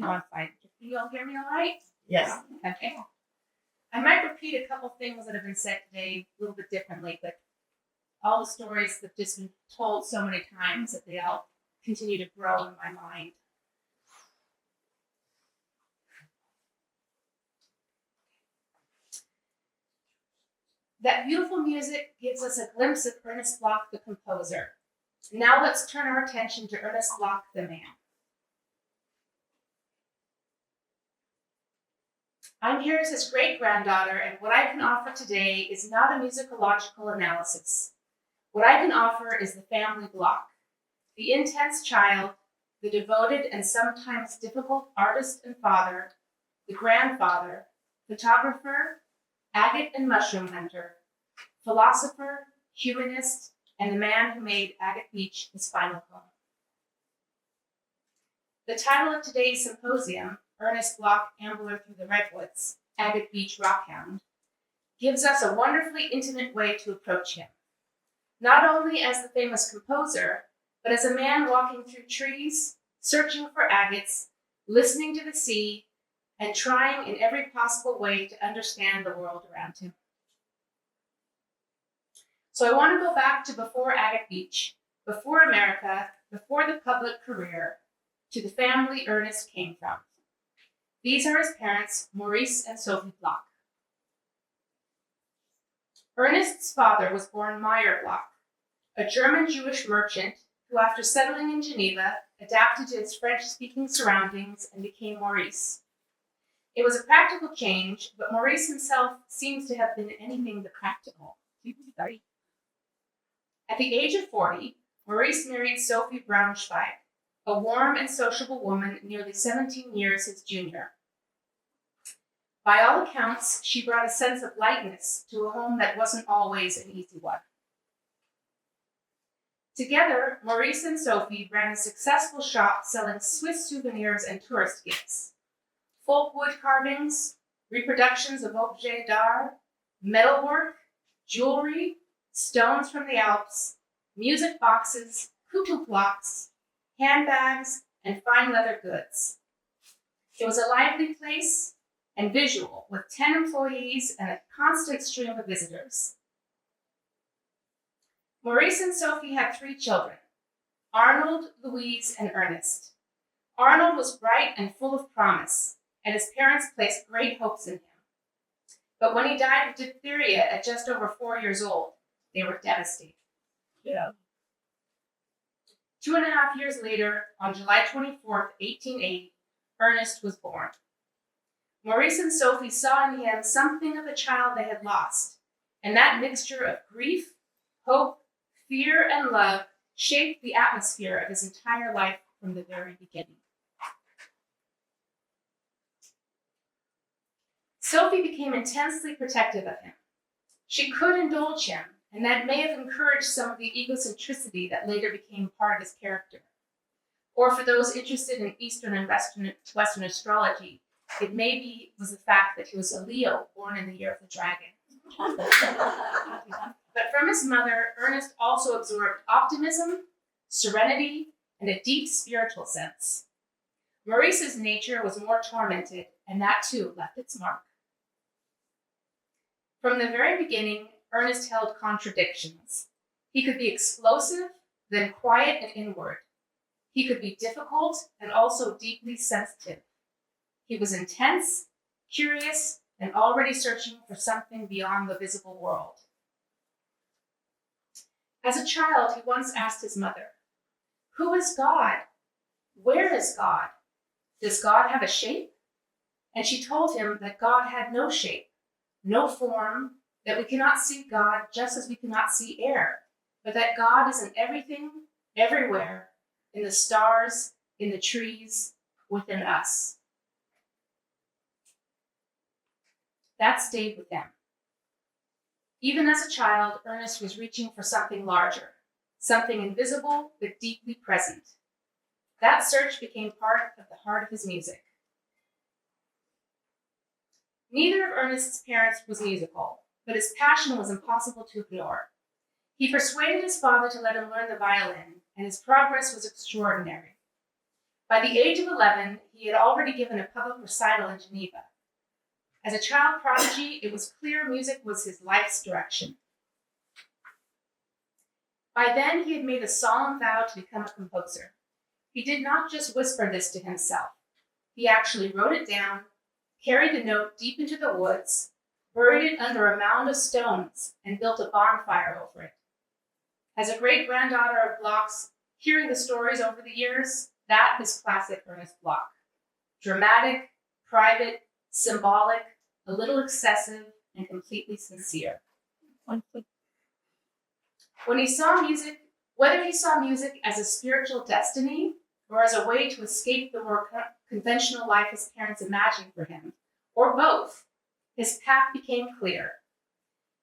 on fine. Can you all hear me all right? Yes. Okay. I might repeat a couple things that have been said today a little bit differently, but all the stories have just been told so many times that they all continue to grow in my mind. That beautiful music gives us a glimpse of Ernest Bloch, the composer. Now let's turn our attention to Ernest Bloch, the man. I'm here as his great-granddaughter, and what I can offer today is not a musicological analysis. What I can offer is the family Bloch, the intense child, the devoted and sometimes difficult artist and father, the grandfather, photographer, agate and mushroom hunter, philosopher, humanist, and the man who made Agate Beach his final home. The title of today's symposium, Ernest Bloch, Ambler Through the Redwoods, Agate Beach Rockhound, gives us a wonderfully intimate way to approach him, not only as the famous composer, but as a man walking through trees, searching for agates, listening to the sea, and trying in every possible way to understand the world around him. So I want to go back to before Agate Beach, before America, before the public career, to the family Ernest came from. These are his parents, Maurice and Sophie Bloch. Ernest's father was born Meyer Bloch, a German Jewish merchant who, after settling in Geneva, adapted to his French-speaking surroundings and became Maurice. It was a practical change, but Maurice himself seems to have been anything but practical. At the age of 40, Maurice married Sophie Braunschweig, a warm and sociable woman nearly 17 years his junior. By all accounts, she brought a sense of lightness to a home that wasn't always an easy one. Together, Maurice and Sophie ran a successful shop selling Swiss souvenirs and tourist gifts, folk wood carvings, reproductions of objets d'art, metalwork, jewelry, stones from the Alps, music boxes, couteau blocks, handbags, and fine leather goods. It was a lively place and visual, with 10 employees and a constant stream of visitors. Maurice and Sophie had 3 children, Arnold, Louise, and Ernest. Arnold was bright and full of promise, and his parents placed great hopes in him. But when he died of diphtheria at just over 4 years old, they were devastated. Yeah. 2.5 years later, on July 24th, 1880, Ernest was born. Maurice and Sophie saw in him something of a child they had lost, and that mixture of grief, hope, fear, and love shaped the atmosphere of his entire life from the very beginning. Sophie became intensely protective of him. She could indulge him, and that may have encouraged some of the egocentricity that later became part of his character. Or for those interested in Eastern and Western astrology, it maybe was the fact that he was a Leo, born in the year of the dragon. But from his mother, Ernest also absorbed optimism, serenity, and a deep spiritual sense. Maurice's nature was more tormented, and that too left its mark. From the very beginning, Ernest held contradictions. He could be explosive, then quiet and inward. He could be difficult and also deeply sensitive. He was intense, curious, and already searching for something beyond the visible world. As a child, he once asked his mother, "Who is God? Where is God? Does God have a shape?" And she told him that God had no shape, no form, that we cannot see God just as we cannot see air, but that God is in everything, everywhere, in the stars, in the trees, within us. That stayed with them. Even as a child, Ernest was reaching for something larger, something invisible but deeply present. That search became part of the heart of his music. Neither of Ernest's parents was musical, but his passion was impossible to ignore. He persuaded his father to let him learn the violin, and his progress was extraordinary. By the age of 11, he had already given a public recital in Geneva. As a child prodigy, it was clear music was his life's direction. By then, he had made a solemn vow to become a composer. He did not just whisper this to himself. He actually wrote it down, carried the note deep into the woods, buried it under a mound of stones, and built a bonfire over it. As a great-granddaughter of Bloch's, hearing the stories over the years, that is classic Ernest Bloch. Dramatic, private, symbolic, a little excessive, and completely sincere. When he saw music, whether he saw music as a spiritual destiny or as a way to escape the more conventional life his parents imagined for him, or both, his path became clear.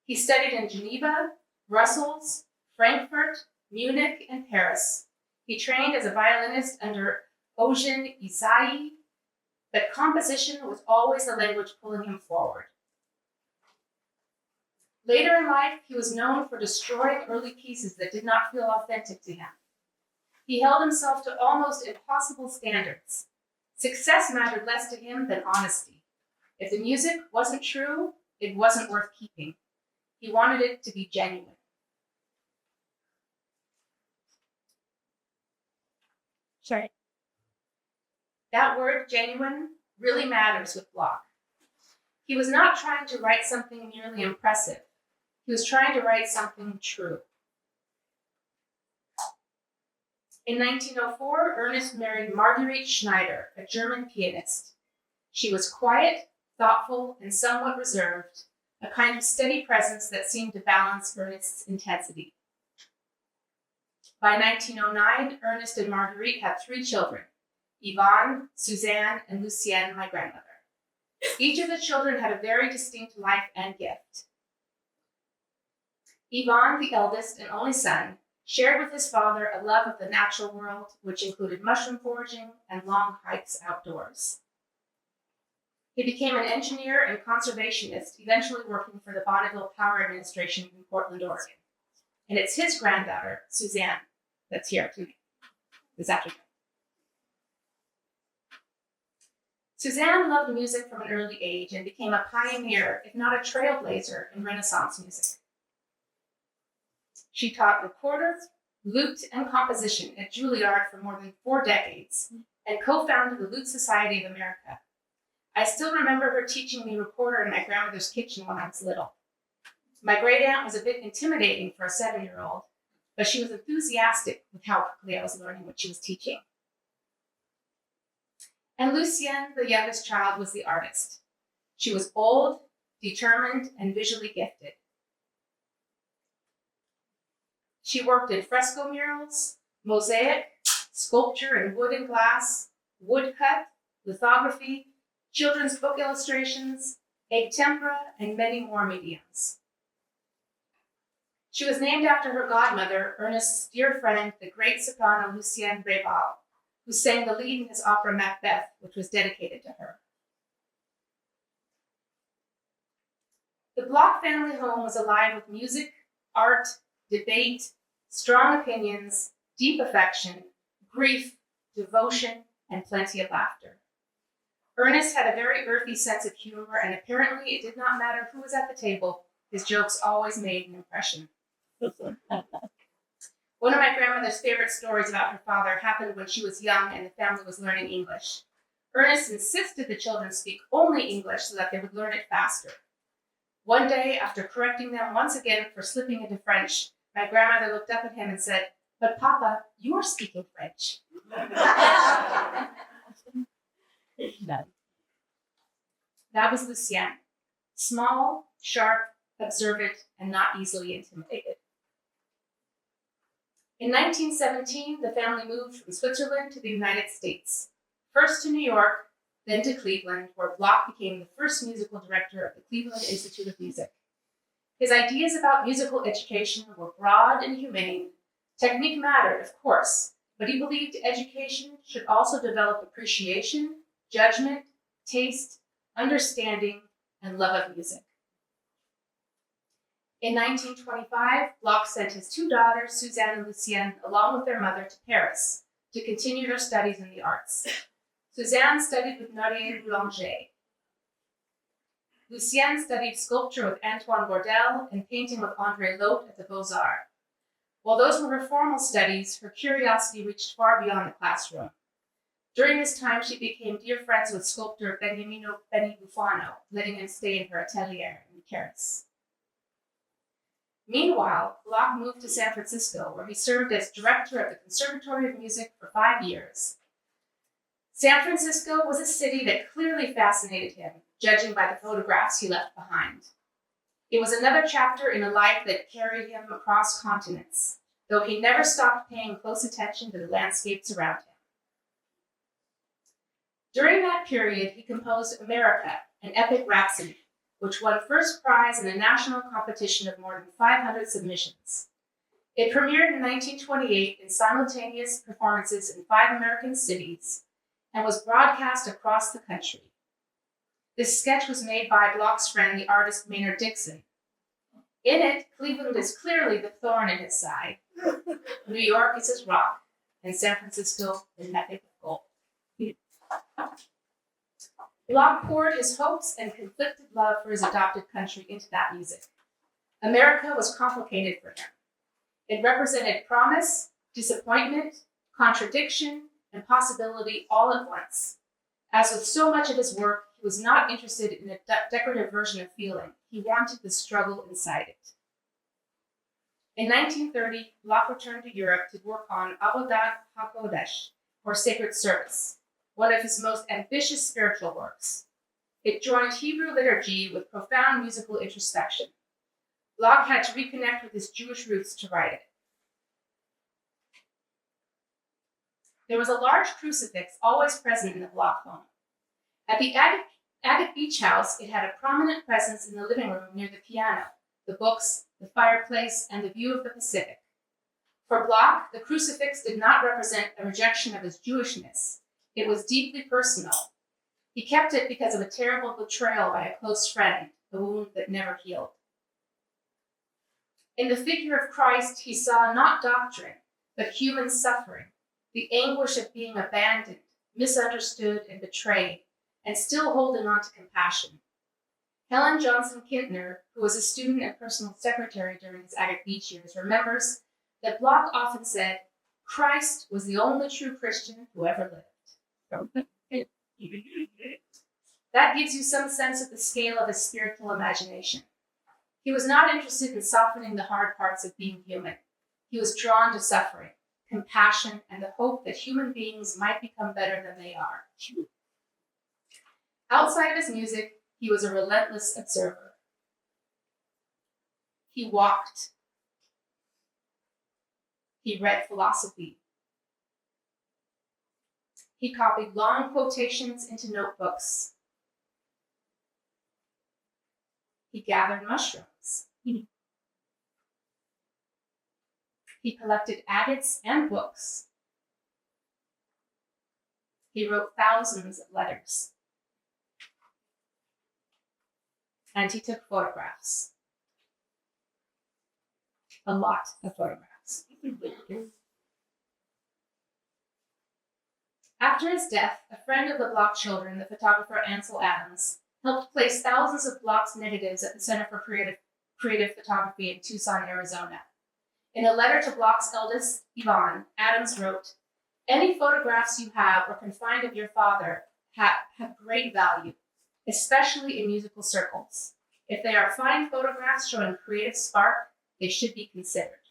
He studied in Geneva, Brussels, Frankfurt, Munich, and Paris. He trained as a violinist under Eugène Ysaÿe, but composition was always the language pulling him forward. Later in life, he was known for destroying early pieces that did not feel authentic to him. He held himself to almost impossible standards. Success mattered less to him than honesty. If the music wasn't true, it wasn't worth keeping. He wanted it to be genuine. Sorry. That word, genuine, really matters with Bloch. He was not trying to write something merely impressive. He was trying to write something true. In 1904, Ernest married Marguerite Schneider, a German pianist. She was quiet, thoughtful, and somewhat reserved, a kind of steady presence that seemed to balance Ernest's intensity. By 1909, Ernest and Marguerite had 3 children, Yvonne, Suzanne, and Lucienne, my grandmother. Each of the children had a very distinct life and gift. Yvonne, the eldest and only son, shared with his father a love of the natural world, which included mushroom foraging and long hikes outdoors. He became an engineer and conservationist, eventually working for the Bonneville Power Administration in Portland, Oregon. And it's his granddaughter, Suzanne, that's here this afternoon. Suzanne loved music from an early age and became a pioneer, if not a trailblazer, in Renaissance music. She taught recorder, lute, and composition at Juilliard for more than 4 decades and co-founded the Lute Society of America. I still remember her teaching me recorder in my grandmother's kitchen when I was little. My great-aunt was a bit intimidating for a 7-year-old, but she was enthusiastic with how quickly I was learning what she was teaching. And Lucienne, the youngest child, was the artist. She was old, determined, and visually gifted. She worked in fresco murals, mosaic, sculpture in wood and glass, woodcut, lithography, children's book illustrations, egg tempera, and many more mediums. She was named after her godmother, Ernest's dear friend, the great soprano Lucienne Breval, who sang the lead in his opera Macbeth, which was dedicated to her. The Bloch family home was alive with music, art, debate, strong opinions, deep affection, grief, devotion, and plenty of laughter. Ernest had a very earthy sense of humor, and apparently it did not matter who was at the table, his jokes always made an impression. One of my grandmother's favorite stories about her father happened when she was young and the family was learning English. Ernest insisted the children speak only English so that they would learn it faster. One day, after correcting them once again for slipping into French, my grandmother looked up at him and said, "But Papa, you are speaking French." That was Lucienne. Small, sharp, observant, and not easily intimidated. In 1917, the family moved from Switzerland to the United States, first to New York, then to Cleveland, where Bloch became the first musical director of the Cleveland Institute of Music. His ideas about musical education were broad and humane. Technique mattered, of course, but he believed education should also develop appreciation, judgment, taste, understanding, and love of music. In 1925, Bloch sent his 2 daughters, Suzanne and Lucienne, along with their mother to Paris to continue her studies in the arts. Suzanne studied with Nadia Boulanger. Lucienne studied sculpture with Antoine Bourdelle and painting with André Lotte at the Beaux-Arts. While those were her formal studies, her curiosity reached far beyond the classroom. During this time, she became dear friends with sculptor Beniamino Benny Bufano, letting him stay in her atelier in Paris. Meanwhile, Bloch moved to San Francisco, where he served as director of the Conservatory of Music for 5 years. San Francisco was a city that clearly fascinated him, judging by the photographs he left behind. It was another chapter in a life that carried him across continents, though he never stopped paying close attention to the landscapes around him. During that period, he composed America, an epic rhapsody, which won first prize in a national competition of more than 500 submissions. It premiered in 1928 in simultaneous performances in 5 American cities and was broadcast across the country. This sketch was made by Bloch's friend, the artist Maynard Dixon. In it, Cleveland is clearly the thorn in his side. New York is his rock, and San Francisco the mecca of gold. Bloch poured his hopes and conflicted love for his adopted country into that music. America was complicated for him. It represented promise, disappointment, contradiction, and possibility all at once. As with so much of his work, he was not interested in a decorative version of feeling. He wanted the struggle inside it. In 1930, Bloch returned to Europe to work on Avodat HaKodesh, or Sacred Service, one of his most ambitious spiritual works. It joined Hebrew liturgy with profound musical introspection. Bloch had to reconnect with his Jewish roots to write it. There was a large crucifix always present in the Bloch home. At the Agate Beach House, it had a prominent presence in the living room near the piano, the books, the fireplace, and the view of the Pacific. For Bloch, the crucifix did not represent a rejection of his Jewishness. It was deeply personal. He kept it because of a terrible betrayal by a close friend, a wound that never healed. In the figure of Christ, he saw not doctrine, but human suffering, the anguish of being abandoned, misunderstood, and betrayed, and still holding on to compassion. Helen Johnson Kintner, who was a student and personal secretary during his Agate Beach years, remembers that Bloch often said, "Christ was the only true Christian who ever lived." That gives you some sense of the scale of his spiritual imagination. He was not interested in softening the hard parts of being human. He was drawn to suffering, compassion, and the hope that human beings might become better than they are. Outside of his music, he was a relentless observer. He walked. He read philosophy. He copied long quotations into notebooks. He gathered mushrooms. He collected agates and books. He wrote thousands of letters. And he took photographs. A lot of photographs. After his death, a friend of the Bloch children, the photographer Ansel Adams, helped place thousands of Bloch's negatives at the Center for Creative Photography in Tucson, Arizona. In a letter to Bloch's eldest, Yvonne, Adams wrote, "Any photographs you have or can find of your father have great value, especially in musical circles. If they are fine photographs showing creative spark, they should be considered."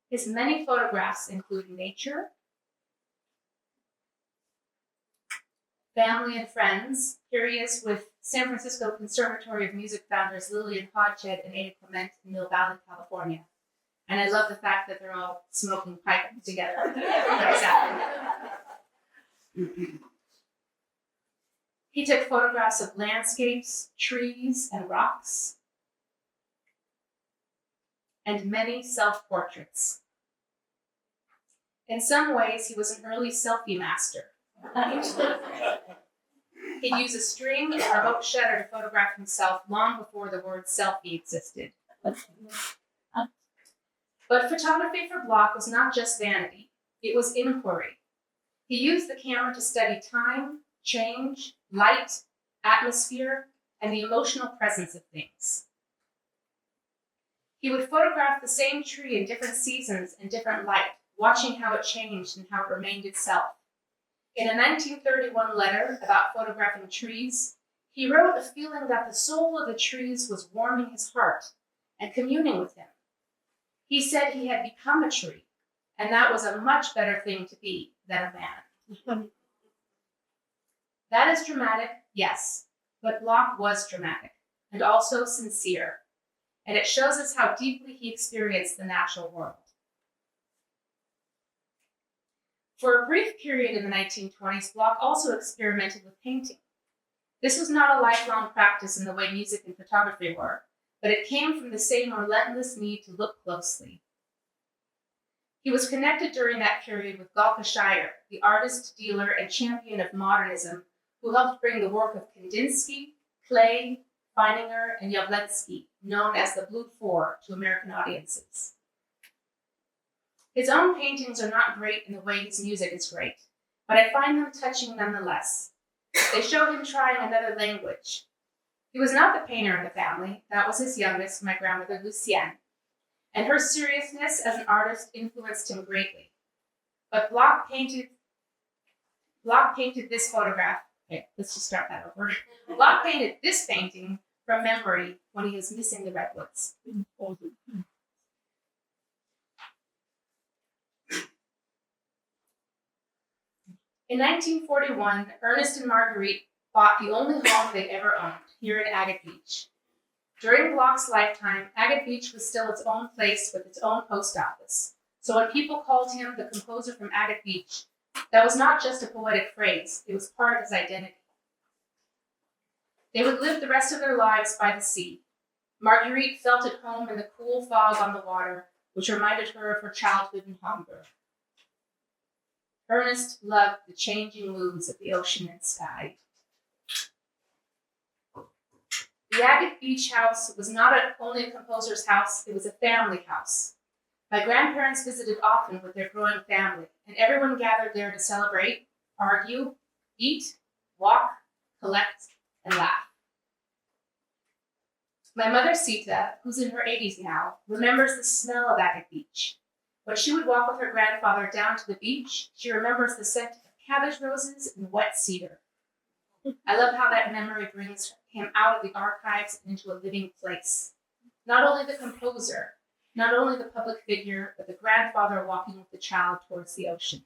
His many photographs include nature, family and friends. Here he is with San Francisco Conservatory of Music founders Lillian Hodghead and Ada Clement in Mill Valley, California. And I love the fact that they're all smoking pipe together. He took photographs of landscapes, trees, and rocks, and many self-portraits. In some ways, he was an early selfie master. He'd use a string and a remote shutter to photograph himself long before the word selfie existed. But photography for Bloch was not just vanity, it was inquiry. He used the camera to study time, change, light, atmosphere, and the emotional presence of things. He would photograph the same tree in different seasons and different light, watching how it changed and how it remained itself. In a 1931 letter about photographing trees, he wrote a feeling that the soul of the trees was warming his heart and communing with him. He said he had become a tree, and that was a much better thing to be than a man. That is dramatic, yes, but Bloch was dramatic and also sincere, and it shows us how deeply he experienced the natural world. For a brief period in the 1920s, Bloch also experimented with painting. This was not a lifelong practice in the way music and photography were, but it came from the same relentless need to look closely. He was connected during that period with Galka Scheyer, the artist, dealer, and champion of modernism, who helped bring the work of Kandinsky, Klee, Feininger, and Jawlensky, known as the Blue Four, to American audiences. His own paintings are not great in the way his music is great, but I find them touching nonetheless. They show him trying another language. He was not the painter in the family. That was his youngest, my grandmother Lucienne, and her seriousness as an artist influenced him greatly. But Bloch painted this photograph. Okay, let's just start that over. Bloch painted this painting from memory when he was missing the redwoods. In 1941, Ernest and Marguerite bought the only home they'd ever owned, here in Agate Beach. During Bloch's lifetime, Agate Beach was still its own place with its own post office. So when people called him the composer from Agate Beach, that was not just a poetic phrase, it was part of his identity. They would live the rest of their lives by the sea. Marguerite felt at home in the cool fog on the water, which reminded her of her childhood in Hamburg. Ernest loved the changing moods of the ocean and sky. The Agate Beach house was not only a composer's house, it was a family house. My grandparents visited often with their growing family, and everyone gathered there to celebrate, argue, eat, walk, collect, and laugh. My mother, Sita, who's in her 80s now, remembers the smell of Agate Beach. When she would walk with her grandfather down to the beach, she remembers the scent of cabbage roses and wet cedar. I love how that memory brings him out of the archives and into a living place. Not only the composer, not only the public figure, but the grandfather walking with the child towards the ocean.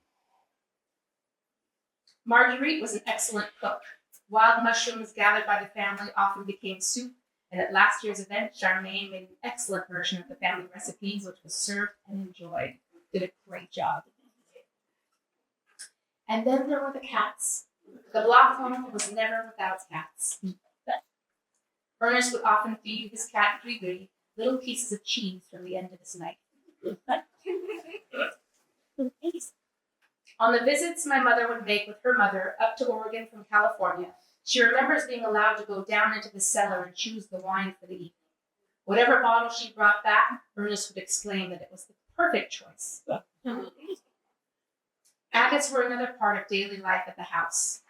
Marguerite was an excellent cook. Wild mushrooms gathered by the family often became soup, and at last year's event, Charmaine made an excellent version of the family recipes, which was served and enjoyed. Did a great job. And then there were the cats. The Bloch home was never without cats. Ernest would often feed his cat Grigri little pieces of cheese from the end of his knife. On the visits my mother would make with her mother up to Oregon from California, she remembers being allowed to go down into the cellar and choose the wine for the evening. Whatever bottle she brought back, Ernest would exclaim that it was the perfect choice. Agates were another part of daily life at the house.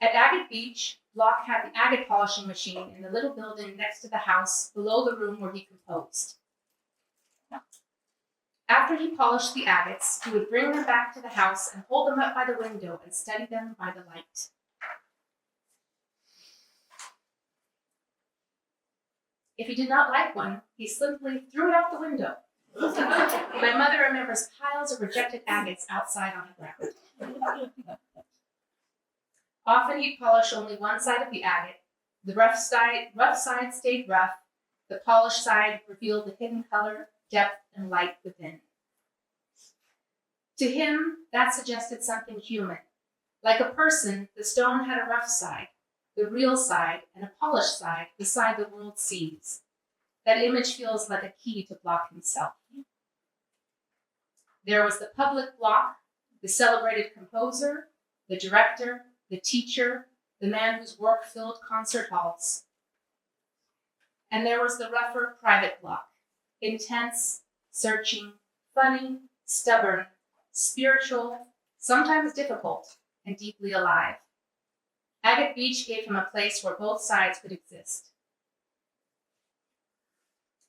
At Agate Beach, Bloch had an agate polishing machine in the little building next to the house below the room where he composed. After he polished the agates, he would bring them back to the house and hold them up by the window and study them by the light. If he did not like one, he simply threw it out the window. My mother remembers piles of rejected agates outside on the ground. Often he'd polish only one side of the agate. The rough side stayed rough. The polished side revealed the hidden color, depth, and light within. To him, that suggested something human. Like a person, the stone had a rough side, the real side, and a polished side, the side the world sees. That image feels like a key to Bloch himself. There was the public Bloch, the celebrated composer, the director, the teacher, the man whose work filled concert halls. And there was the rougher private Bloch, intense, searching, funny, stubborn, spiritual, sometimes difficult, and deeply alive. Agate Beach gave him a place where both sides could exist.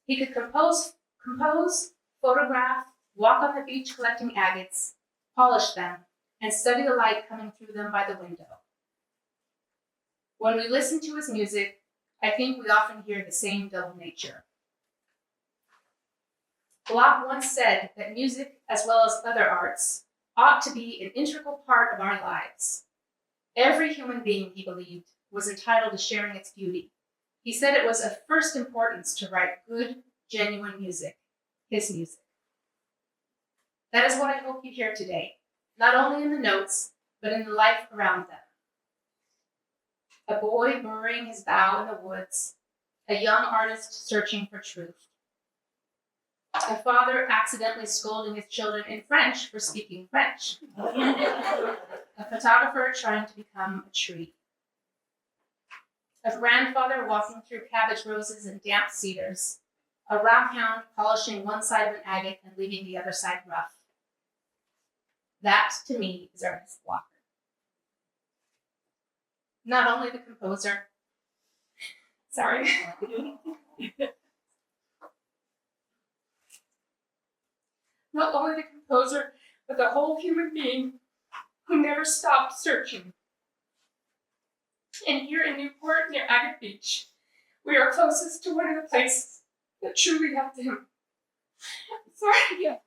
He could compose, photograph, walk on the beach collecting agates, polish them, and study the light coming through them by the window. When we listen to his music, I think we often hear the same double nature. Bloch once said that music, as well as other arts, ought to be an integral part of our lives. Every human being, he believed, was entitled to sharing its beauty. He said it was of first importance to write good, genuine music, his music. That is what I hope you hear today, not only in the notes, but in the life around them. A boy burying his bow in the woods, a young artist searching for truth, a father accidentally scolding his children in French for speaking French, a photographer trying to become a tree, a grandfather walking through cabbage roses and damp cedars, a rockhound polishing one side of an agate and leaving the other side rough. That, to me, is Ernest Bloch. Not only the composer, not only the composer, but the whole human being who never stopped searching. And here in Newport, near Agate Beach, we are closest to one of the places that truly helped him. Sorry.